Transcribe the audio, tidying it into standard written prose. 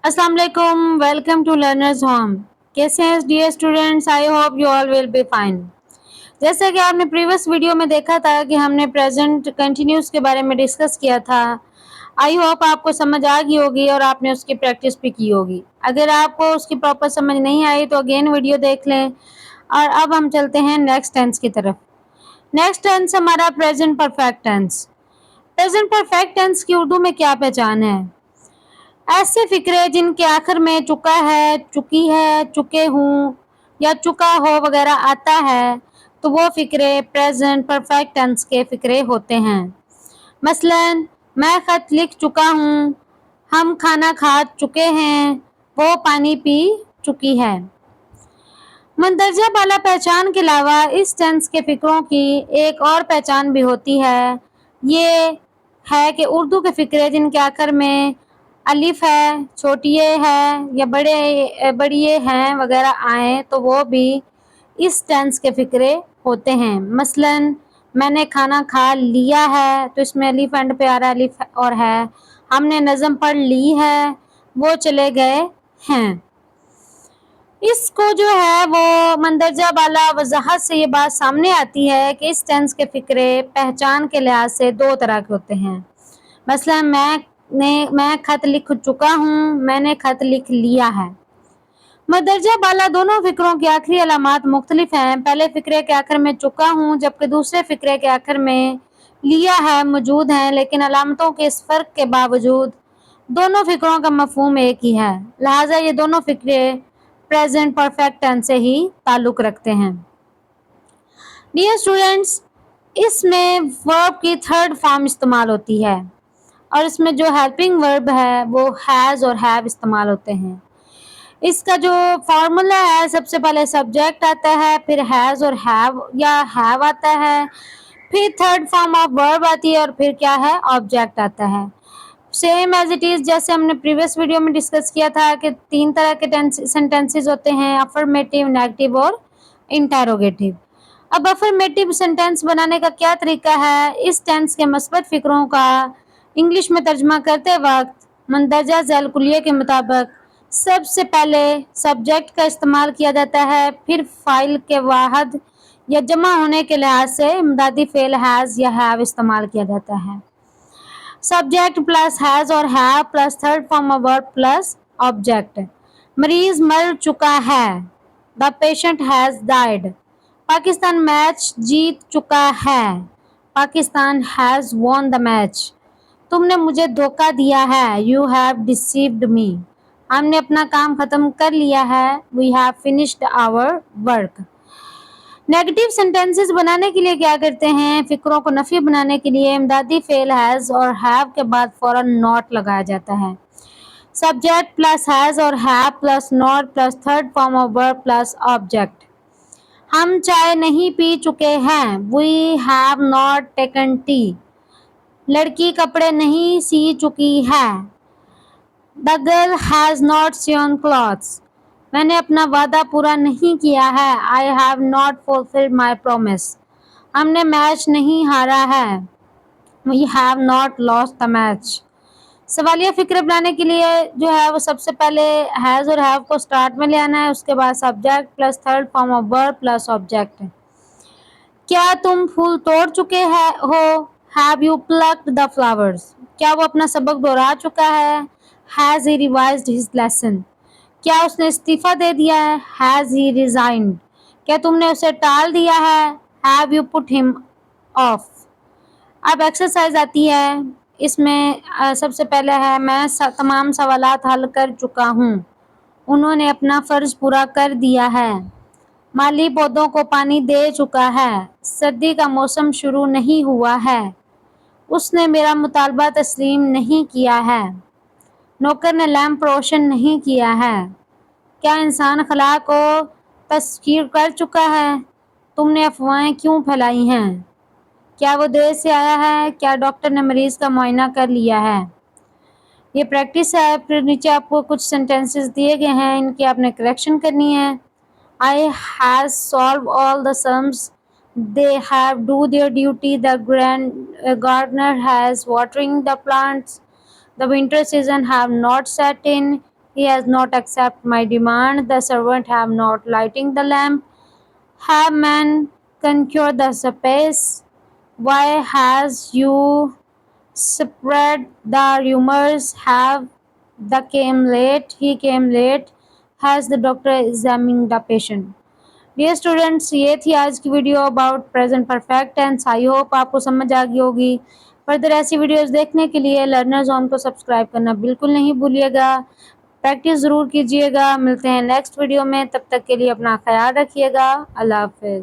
अस्सलाम वालेकुम, welcome to learners home. कैसे हैं dear students? I hope you all will be fine. जैसे कि आपने प्रीवियस वीडियो में देखा था कि हमने प्रेजेंट कंटिन्यूस के बारे में डिस्कस किया था। आई होप आपको समझ आ गई होगी और आपने उसकी प्रैक्टिस भी की होगी। अगर आपको उसकी प्रॉपर समझ नहीं आई तो अगेन वीडियो देख लें। और अब हम चलते हैं नेक्स्ट टेंस की तरफ। नेक्स्ट टेंस हमारा present perfect tense. Present perfect tense की उर्दू में क्या पहचान है? ऐसे फिक्रे जिनके आखिर में चुका है, चुकी है, चुके हूँ या चुका हो वगैरह आता है तो वो फिक्रे प्रेजेंट परफेक्ट टेंस के फिक्रे होते हैं। मसलन मैं खत लिख चुका हूँ, हम खाना खा चुके हैं, वो पानी पी चुकी है। मंदरजा बाला पहचान के अलावा इस टेंस के फिक्रों की एक और पहचान भी होती है। ये है कि उर्दू के फिक्रे जिनके आखिर में अलिफ है, छोटी ए है या बड़ी ए हैं वगैरह आए तो वो भी इस टेंस के फिक्रे होते हैं। मसलन मैंने खाना खा लिया है तो इसमें अलिफ एंड पे आ रहा है, अलिफ और है। हमने नज़म पढ़ ली है, वो चले गए हैं। इसको जो है वो मंदरजा बाला वजाहत से ये बात सामने आती है कि इस टेंस के फिक्रे पहचान के लिहाज से दो तरह के होते हैं। मसलन मैं खत लिख चुका हूँ, मैंने खत लिख लिया है। मंदरजा बाला दोनों फिक्रों की आखिरी अलामात मुख्तलिफ हैं। पहले फिक्रे के आखिर में चुका हूँ जबकि दूसरे फिक्रे के आखिर में लिया है मौजूद हैं, लेकिन अलामतों के इस फ़र्क के बावजूद दोनों फिक्रों का मफहूम एक ही है। लिहाजा ये दोनों फिक्रे प्रेजेंट परफेक्ट टेंस से ही ताल्लुक़ रखते हैं। डियर स्टूडेंट्स, इसमें वर्ब की थर्ड फॉर्म इस्तेमाल होती है और इसमें जो हेल्पिंग वर्ब है वो हैज़ और हैव इस्तेमाल होते हैं। इसका जो फार्मूला है, सबसे पहले सब्जेक्ट आता है, फिर हैज़ और हैव या हैव आता है, फिर थर्ड फॉर्म ऑफ वर्ब आती है और फिर क्या है, ऑब्जेक्ट आता है। सेम एज इट इज़ जैसे हमने प्रीवियस वीडियो में डिस्कस किया था कि तीन तरह के सेंटेंसेस होते हैं, अफर्मेटिव, नेगेटिव और इंटेरोगेटिव। अब अफर्मेटिव सेंटेंस बनाने का क्या तरीका है? इस टेंस के मस्बत फिक्रों का इंग्लिश में तर्जमा करते वक्त मंदरजा झैल कुलिये के मुताबिक सबसे पहले सब्जेक्ट का इस्तेमाल किया जाता है, फिर फ़ाइल के वाहद या जमा होने के लिहाज से इमदादी फ़ेल हैज़ या हैव इस्तेमाल किया जाता है। सब्जेक्ट प्लस हैज़ और have plus third form of verb plus object. मरीज मर चुका है, the patient has died. Pakistan match जीत चुका है, Pakistan has won the match. तुमने मुझे धोखा दिया है, यू हैव डिसीव्ड मी। हमने अपना काम ख़त्म कर लिया है, we have finished our work. Negative sentences बनाने के लिए क्या करते हैं? फिक्रों को नफ़ी बनाने के लिए इमदादी फ़ेल हैज़ और हैव के बाद फ़ौरन नॉट लगाया जाता है। सब्जेक्ट प्लस हैज़ और have plus not plus third form of verb plus object. हम चाय नहीं पी चुके हैं, we have not taken tea. लड़की कपड़े नहीं सी चुकी है, the girl has not sewn clothes. मैंने अपना वादा पूरा नहीं किया है, I have not fulfilled my promise. हमने मैच नहीं हारा है, we have not lost the match. सवालिया फ़िक्र बनाने के लिए जो है वो सबसे पहले हैज़ और हैव को स्टार्ट में ले आना है, उसके बाद subject plus third form of verb plus object. क्या तुम फूल तोड़ चुके हो, have you plucked the flowers. क्या वो अपना सबक दोहरा चुका है, has he revised his lesson. क्या उसने इस्तीफ़ा दे दिया है, हैज़ ही रिज़ाइन्ड। क्या तुमने उसे टाल दिया है, have you put him of. अब एक्सरसाइज आती है, इसमें सबसे पहले है मैं तमाम सवालात हल कर चुका हूँ, उन्होंने अपना फ़र्ज़ पूरा कर दिया है, माली पौधों को पानी दे चुका है, सर्दी का मौसम शुरू नहीं हुआ है, उसने मेरा मुतालबा तस्लीम नहीं किया है, नौकर ने लैंप रोशन नहीं किया है। क्या इंसान खला को तस्खीर कर चुका है, तुमने अफवाहें क्यों फैलाई हैं। क्या वो देर से आया है, क्या डॉक्टर ने मरीज़ का मुआयना कर लिया है। ये प्रैक्टिस है। फिर नीचे आपको कुछ सेंटेंसेस दिए गए हैं, इनकी आपने करेक्शन करनी है। I has solve all the sums, they have do their duty, the gardener has watering the plants, the winter season have not set in, He has not accepted my demand. The servant have not lighting the lamp. Have man conquered the space? Why has you spread the rumors? Have the came late? He came late. Has the doctor examining the patient? Dear students, ये थी आज की video about present perfect tense. I hope आपको समझ आ गई होगी। Further ऐसी videos देखने के लिए लर्नर्स होम को सब्सक्राइब करना बिल्कुल नहीं भूलिएगा। प्रैक्टिस ज़रूर कीजिएगा। मिलते हैं नेक्स्ट वीडियो में, तब तक के लिए अपना ख्याल रखिएगा। अल्लाह हाफिज़।